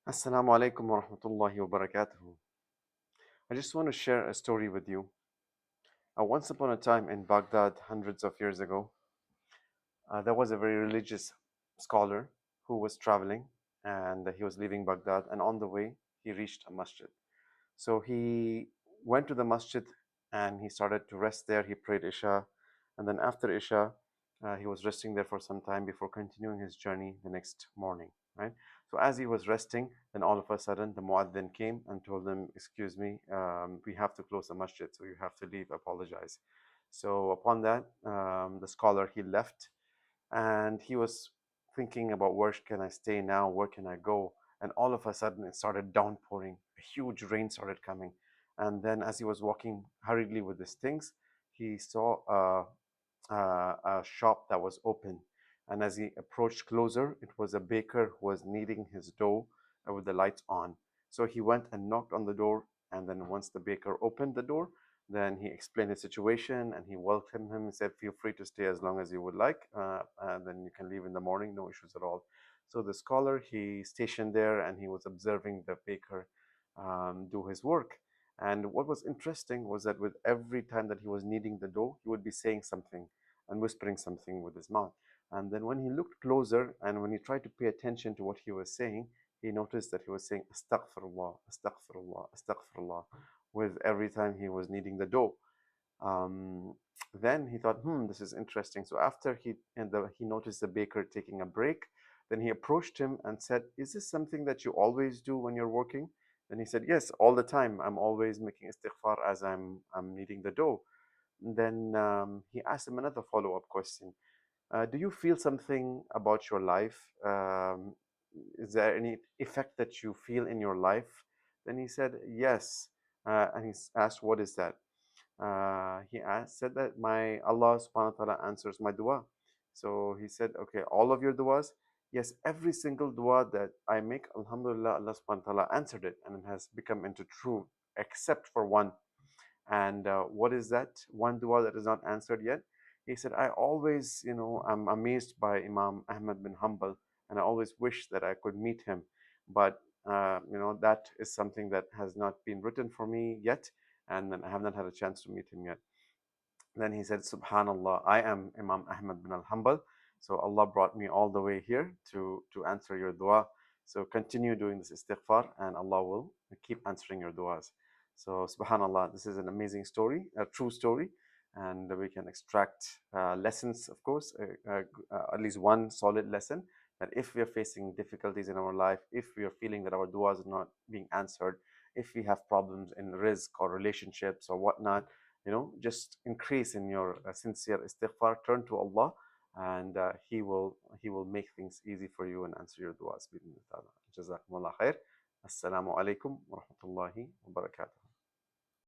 Assalamu alaikum wa rahmatullahi wa barakatuhu. I just want to share a story with you. Once upon a time in Baghdad, hundreds of years ago, there was a very religious scholar who was traveling and he was leaving Baghdad. And on the way, he reached a masjid. So he went to the masjid and he started to rest there. He prayed Isha. And then after Isha, he was resting there for some time before continuing his journey the next morning, right? So as he was resting, then all of a sudden the muaddin came and told him, "Excuse me, we have to close the masjid, so you have to leave. Apologize." So upon that, the scholar he left, and he was thinking about where can I stay now, where can I go, and all of a sudden it started downpouring. A huge rain started coming, and then as he was walking hurriedly with his things, he saw a shop that was open. And as he approached closer, it was a baker who was kneading his dough with the lights on. So he went and knocked on the door. And then once the baker opened the door, then he explained the situation and he welcomed him and said, "Feel free to stay as long as you would like. And then you can leave in the morning, no issues at all." So the scholar, he stationed there and he was observing the baker do his work. And what was interesting was that with every time that he was kneading the dough, he would be saying something and whispering something with his mouth. And then when he looked closer and when he tried to pay attention to what he was saying, he noticed that he was saying Astaghfirullah, Astaghfirullah, Astaghfirullah with every time he was kneading the dough. Um, then he thought, this is interesting. So after he noticed the baker taking a break, then he approached him and said, "Is this something that you always do when you're working?" Then he said, "Yes, all the time. I'm always making istighfar as I'm kneading the dough." Then he asked him another follow-up question. Do you feel something about your life? Is there any effect that you feel in your life? Then he said, "Yes." And he asked, "What is that?" Said that my Allah subhanahu wa ta'ala answers my dua. So he said, "Okay, all of your duas?" "Yes, every single dua that I make, Alhamdulillah, Allah subhanahu wa ta'ala answered it and it has become into true, except for one." And what is that one dua that is not answered yet? He said, "I always, I'm amazed by Imam Ahmad bin Hanbal, and I always wish that I could meet him. But, that is something that has not been written for me yet, and then I have not had a chance to meet him yet." Then he said, "Subhanallah, I am Imam Ahmad bin al-Hanbal. So Allah brought me all the way here to answer your dua. So continue doing this istighfar and Allah will keep answering your duas." So subhanallah, this is an amazing story, a true story. And we can extract lessons, of course, at least one solid lesson that if we are facing difficulties in our life, if we are feeling that our duas are not being answered, if we have problems in rizq or relationships or whatnot, just increase in your sincere istighfar, turn to Allah, and he will make things easy for you and answer your du'as. Jazakumullah khair. Assalamu alaikum wa rahmatullahi wa barakatuh.